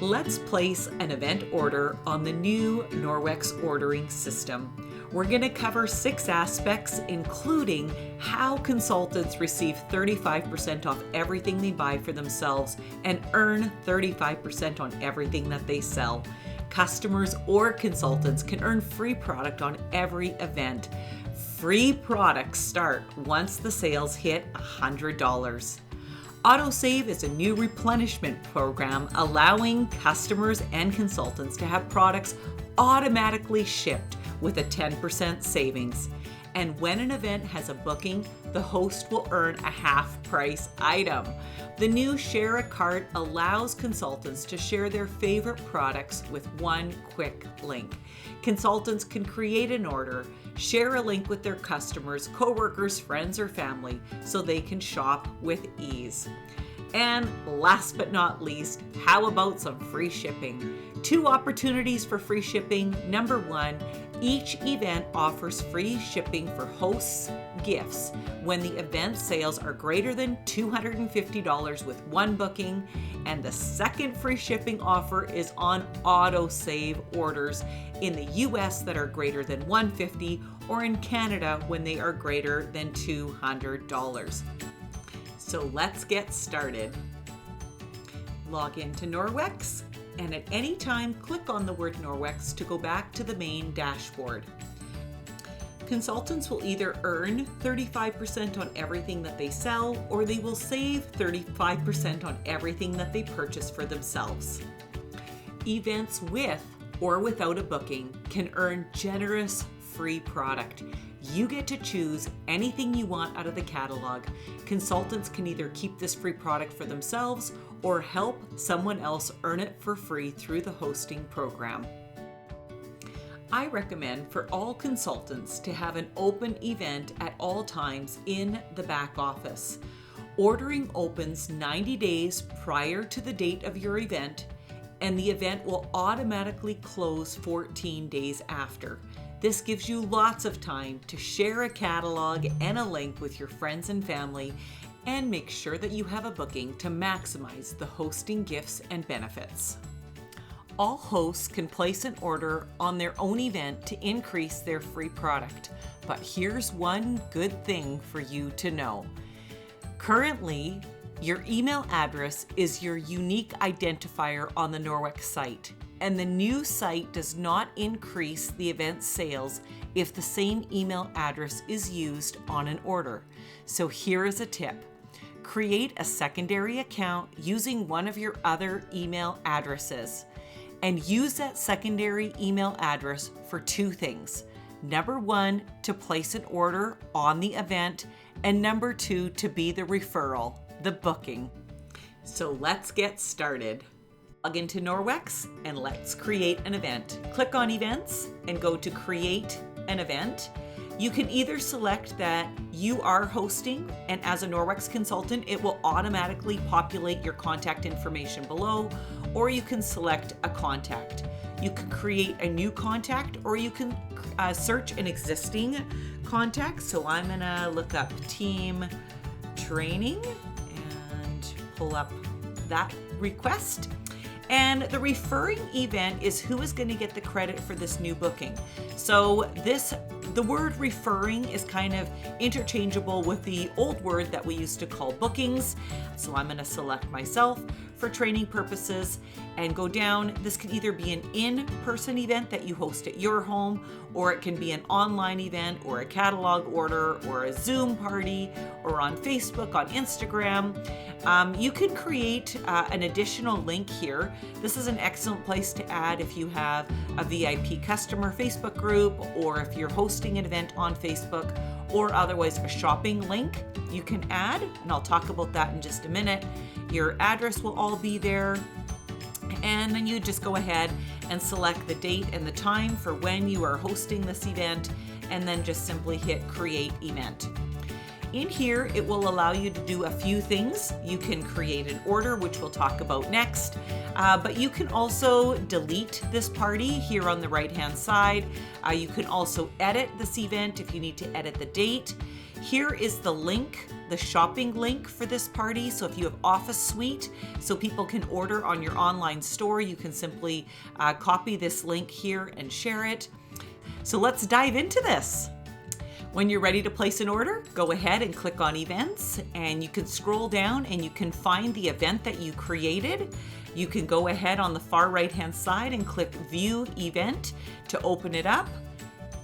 Let's place an event order on the new Norwex ordering system. We're going to cover 6 aspects, including how consultants receive 35% off everything they buy for themselves and earn 35% on everything that they sell. Customers or consultants can earn free product on every event. Free products start once the sales hit $100. AutoSave is a new replenishment program allowing customers and consultants to have products automatically shipped with a 10% savings. And when an event has a booking, the host will earn a half-price item. The new Share a Cart allows consultants to share their favorite products with one quick link. Consultants can create an order, share a link with their customers, coworkers, friends, or family so they can shop with ease. And last but not least, how about some free shipping? 2 opportunities for free shipping. Number 1, each event offers free shipping for hosts' gifts when the event sales are greater than $250 with one booking. And the second free shipping offer is on AutoSave orders in the US that are greater than $150 or in Canada when they are greater than $200. So let's get started. Log into Norwex, and at any time click on the word Norwex to go back to the main dashboard. Consultants will either earn 35% on everything that they sell, or they will save 35% on everything that they purchase for themselves. Events with or without a booking can earn generous free product. You get to choose anything you want out of the catalog. Consultants can either keep this free product for themselves or help someone else earn it for free through the hosting program. I recommend for all consultants to have an open event at all times in the back office. Ordering opens 90 days prior to the date of your event, and the event will automatically close 14 days after. This gives you lots of time to share a catalog and a link with your friends and family, and make sure that you have a booking to maximize the hosting gifts and benefits. All hosts can place an order on their own event to increase their free product, but here's one good thing for you to know. Currently, your email address is your unique identifier on the Norwex site, and the new site does not increase the event sales if the same email address is used on an order. So here is a tip. Create a secondary account using one of your other email addresses, and use that secondary email address for 2 things. Number 1, to place an order on the event, and number 2, to be the referral, the booking. So let's get started. Log into Norwex and let's create an event. Click on Events and go to Create an Event. You can either select that you are hosting, and as a Norwex consultant, it will automatically populate your contact information below, or you can select a contact. You can create a new contact, or you can search an existing contact. So I'm gonna look up team training and pull up that request. And the referring event is who is going to get the credit for this new booking. So the word referring is kind of interchangeable with the old word that we used to call bookings. So I'm going to select myself for training purposes and go down. This can either be an in-person event that you host at your home, or it can be an online event, or a catalog order, or a Zoom party, or on Facebook, on Instagram. You can create an additional link here. This is an excellent place to add if you have a VIP customer Facebook group, or if you're hosting an event on Facebook, or otherwise a shopping link you can add, and I'll talk about that in just a minute. Your address will all be there, and then you just go ahead and select the date and the time for when you are hosting this event, and then just simply hit Create Event. In here, it will allow you to do a few things. You can create an order, which we'll talk about next, but you can also delete this party here on the right-hand side. You can also edit this event if you need to edit the date. Here is the link the shopping link for this party. So if you have Office Suite, so people can order on your online store, you can simply copy this link here and share it. So let's dive into this. When you're ready to place an order, go ahead and click on Events, and you can scroll down and you can find the event that you created. You can go ahead on the far right-hand side and click View Event to open it up.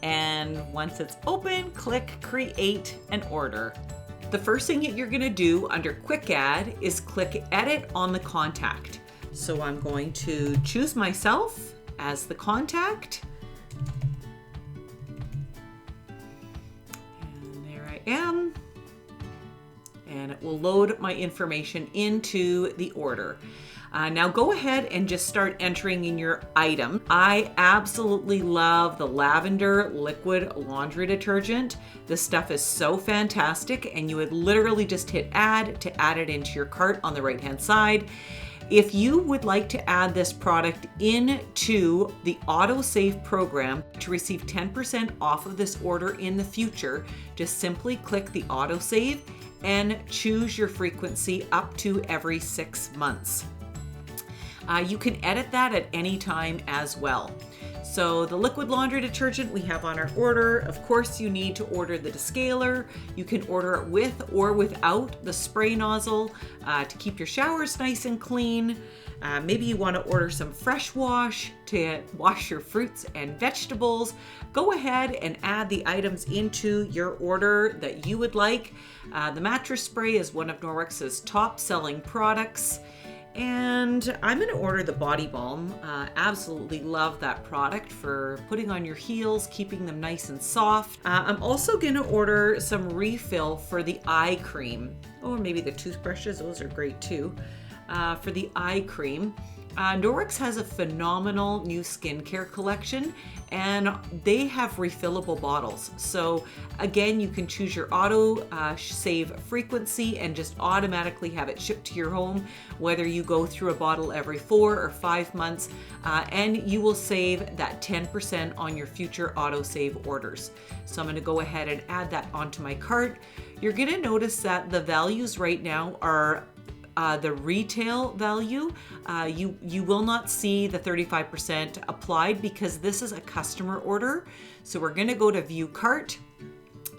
And once it's open, click Create an Order. The first thing that you're going to do under Quick Add is click Edit on the contact. So I'm going to choose myself as the contact. And it will load my information into the order. Now go ahead and just start entering in your item. I absolutely love the lavender liquid laundry detergent. This stuff is so fantastic, and you would literally just hit add to add it into your cart on the right hand side. If you would like to add this product into the AutoSave program to receive 10% off of this order in the future, just simply click the AutoSave and choose your frequency up to every 6 months. You can edit that at any time as well. So the liquid laundry detergent we have on our order. Of course, you need to order the descaler. You can order it with or without the spray nozzle to keep your showers nice and clean. Maybe you want to order some fresh wash to wash your fruits and vegetables. Go ahead and add the items into your order that you would like. The mattress spray is one of Norwex's top selling products. And I'm going to order the body balm. Absolutely love that product for putting on your heels, keeping them nice and soft. I'm also going to order some refill for the eye cream. Or maybe the toothbrushes, those are great too. For the eye cream. Norwex has a phenomenal new skincare collection, and they have refillable bottles. So again, you can choose your AutoSave frequency and just automatically have it shipped to your home, whether you go through a bottle every 4 or 5 months, and you will save that 10% on your future AutoSave orders. So I'm going to go ahead and add that onto my cart. You're going to notice that the values right now are the retail value. You will not see the 35% applied because this is a customer order. So we're going to go to View Cart.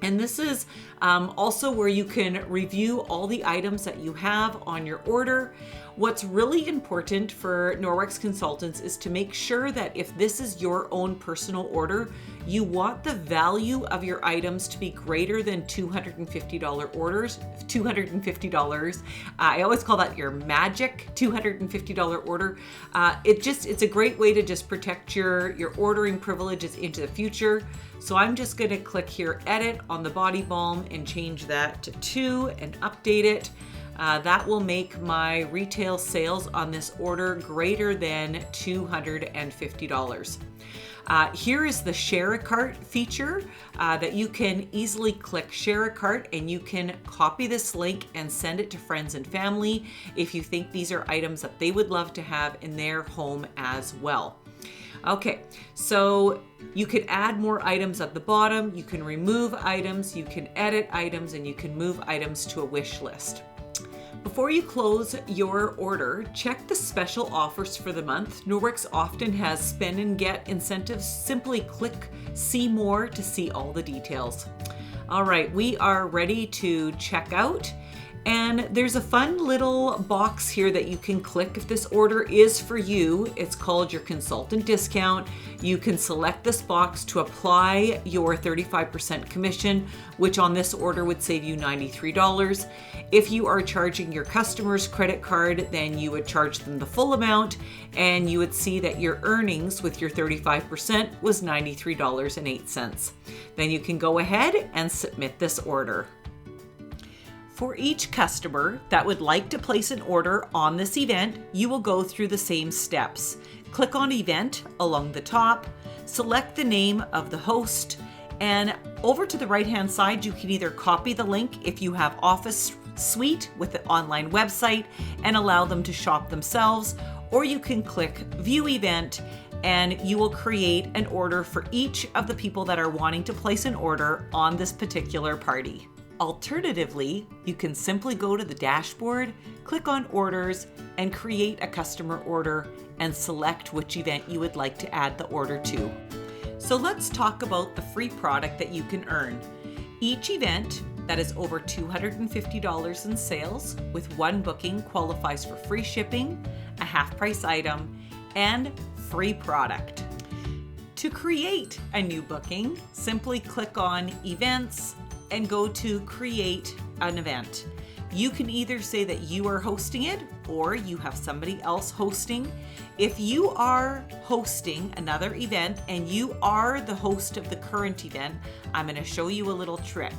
And this is also where you can review all the items that you have on your order. What's really important for Norwex Consultants is to make sure that if this is your own personal order, you want the value of your items to be greater than $250 orders. $250. I always call that your magic $250 order. It's a great way to just protect your ordering privileges into the future. So I'm just going to click here, edit on the body balm, and change that to 2 and update it. That will make my retail sales on this order greater than $250. Here is the Share a Cart feature that you can easily click Share a Cart, and you can copy this link and send it to friends and family if you think these are items that they would love to have in their home as well. Okay, so you can add more items at the bottom, you can remove items, you can edit items, and you can move items to a wish list. Before you close your order, check the special offers for the month. Norwex often has spend and get incentives. Simply click See More to see all the details. All right, we are ready to check out. And there's a fun little box here that you can click if this order is for you. It's called your consultant discount. You can select this box to apply your 35% commission, which on this order would save you $93. If you are charging your customer's credit card, then you would charge them the full amount, and you would see that your earnings with your 35% was $93.08. Then you can go ahead and submit this order. For each customer that would like to place an order on this event, you will go through the same steps. Click on Event along the top, select the name of the host, and over to the right-hand side, you can either copy the link if you have Office Suite with the online website and allow them to shop themselves, or you can click View Event and you will create an order for each of the people that are wanting to place an order on this particular party. Alternatively, you can simply go to the dashboard, click on Orders, and create a customer order and select which event you would like to add the order to. So let's talk about the free product that you can earn. Each event that is over $250 in sales with one booking qualifies for free shipping, a half-price item, and free product. To create a new booking, simply click on Events and go to Create an Event. You can either say that you are hosting it or you have somebody else hosting. If you are hosting another event and you are the host of the current event, I'm going to show you a little trick.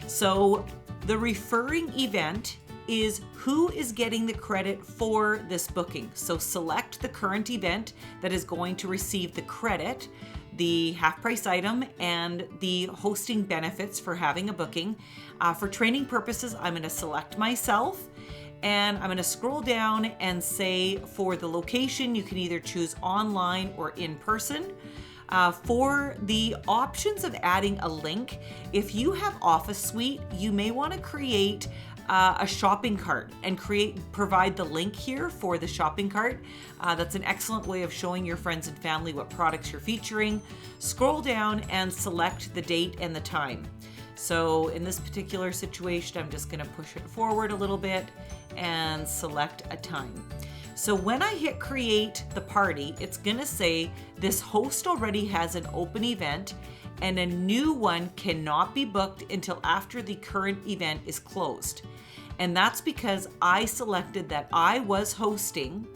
So the referring event is who is getting the credit for this booking. So select the current event that is going to receive the credit, the half-price item, and the hosting benefits for having a booking. For training purposes, I'm going to select myself, and I'm going to scroll down and say for the location, you can either choose online or in person. For the options of adding a link, if you have Office Suite, you may want to create a shopping cart and provide the link here for the shopping cart. That's an excellent way of showing your friends and family what products you're featuring. Scroll down and select the date and the time. So in this particular situation, I'm just going to push it forward a little bit and select a time. So when I hit create the party, it's going to say this host already has an open event and a new one cannot be booked until after the current event is closed. And that's because I selected that I was hosting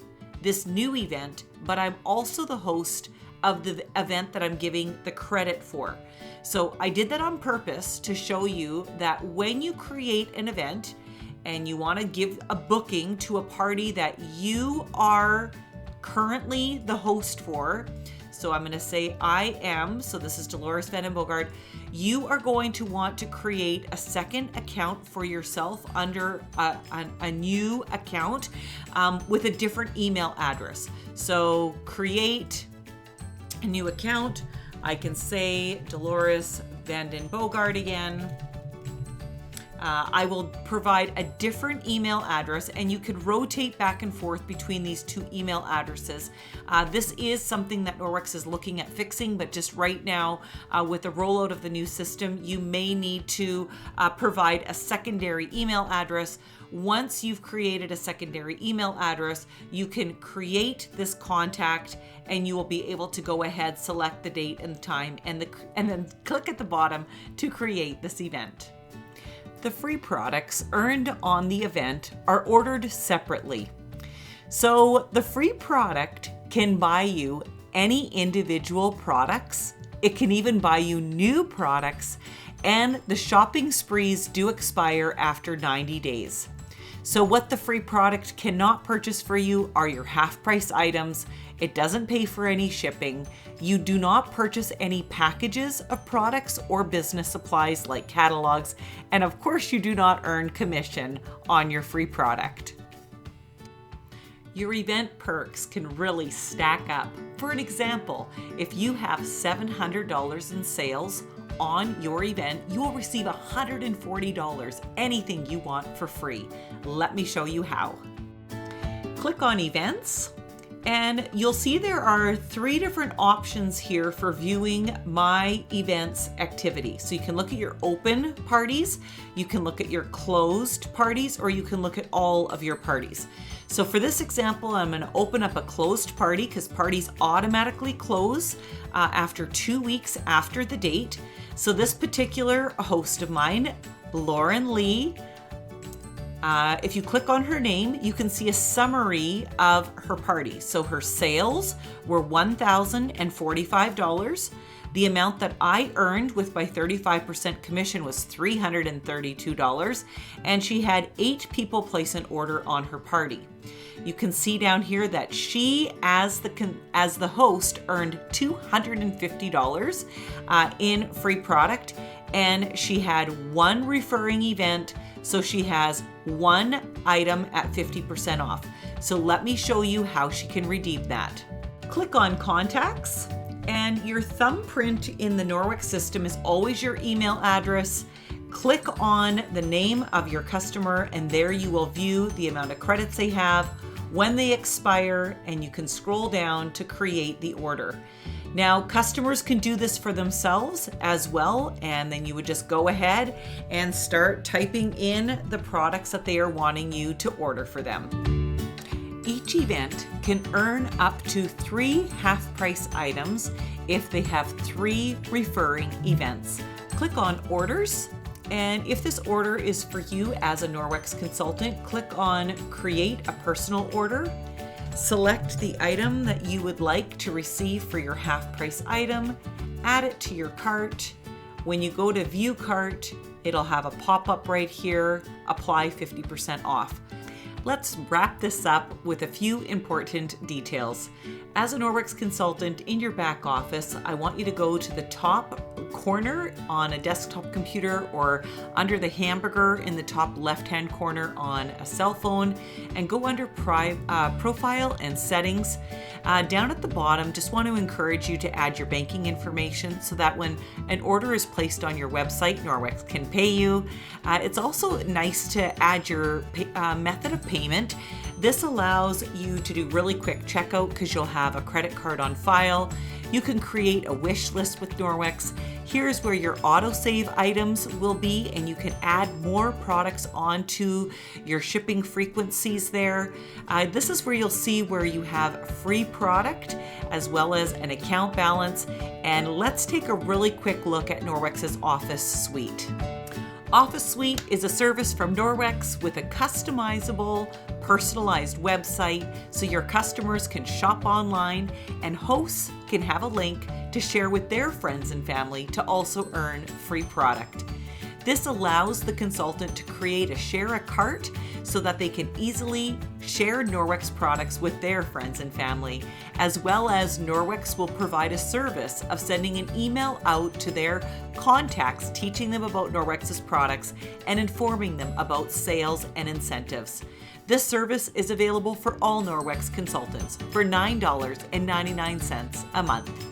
this new event, but I'm also the host of the event that I'm giving the credit for. So I did that on purpose to show you that when you create an event and you want to give a booking to a party that you are currently the host for, so I'm going to say I am, so this is Dolores Van den Bogart, you are going to want to create a second account for yourself under a new account with a different email address. So create a new account. I can say Dolores Van den Bogart again. I will provide a different email address, and you could rotate back and forth between these two email addresses. This is something that Norwex is looking at fixing, but just right now, with the rollout of the new system, you may need to provide a secondary email address. Once you've created a secondary email address, you can create this contact and you will be able to go ahead, select the date and time, and then click at the bottom to create this event. The free products earned on the event are ordered separately. So the free product can buy you any individual products. It can even buy you new products, and the shopping sprees do expire after 90 days. So what the free product cannot purchase for you are your half-price items. It doesn't pay for any shipping. You do not purchase any packages of products or business supplies like catalogs. And of course, you do not earn commission on your free product. Your event perks can really stack up. For an example, if you have $700 in sales on your event, you will receive $140, anything you want for free. Let me show you how. Click on Events, and you'll see there are 3 different options here for viewing my events activity. So you can look at your open parties, you can look at your closed parties, or you can look at all of your parties. So for this example, I'm going to open up a closed party because parties automatically close after 2 weeks after the date. So this particular host of mine, Lauren Lee, if you click on her name, you can see a summary of her party. So her sales were $1,045. The amount that I earned with my 35% commission was $332, and she had 8 people place an order on her party. You can see down here that she, as the host, earned $250 in free product, and she had 1 referring event, so she has 1 item at 50% off. So let me show you how she can redeem that. Click on Contacts, and your thumbprint in the Norwex system is always your email address. Click on the name of your customer, and there you will view the amount of credits they have, when they expire, and you can scroll down to create the order. Now, customers can do this for themselves as well, and then you would just go ahead and start typing in the products that they are wanting you to order for them. Each event can earn up to 3 half-price items if they have 3 referring events. Click on Orders, and if this order is for you as a Norwex consultant, click on Create a Personal Order. Select the item that you would like to receive for your half-price item, add it to your cart. When you go to View Cart, it'll have a pop-up right here, Apply 50% off. Let's wrap this up with a few important details. As a Norwex consultant in your back office, I want you to go to the top corner on a desktop computer or under the hamburger in the top left-hand corner on a cell phone, and go under Profile and Settings. Down at the bottom, just want to encourage you to add your banking information so that when an order is placed on your website, Norwex can pay you. It's also nice to add your method of payment. This allows you to do really quick checkout because you'll have a credit card on file. You can create a wish list with Norwex. Here's where your AutoSave items will be, and you can add more products onto your shipping frequencies there. This is where you'll see where you have free product as well as an account balance. And let's take a really quick look at Norwex's Office Suite. Office Suite is a service from Norwex with a customizable, personalized website so your customers can shop online, and hosts can have a link to share with their friends and family to also earn free product. This allows the consultant to create a share a cart so that they can easily share Norwex products with their friends and family, as well as Norwex will provide a service of sending an email out to their contacts, teaching them about Norwex's products and informing them about sales and incentives. This service is available for all Norwex consultants for $9.99 a month.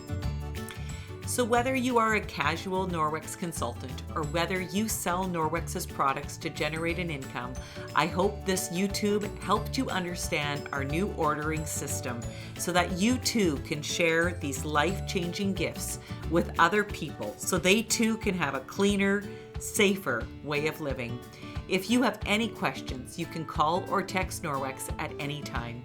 So whether you are a casual Norwex consultant or whether you sell Norwex's products to generate an income, I hope this YouTube helped you understand our new ordering system so that you too can share these life-changing gifts with other people so they too can have a cleaner, safer way of living. If you have any questions, you can call or text Norwex at any time.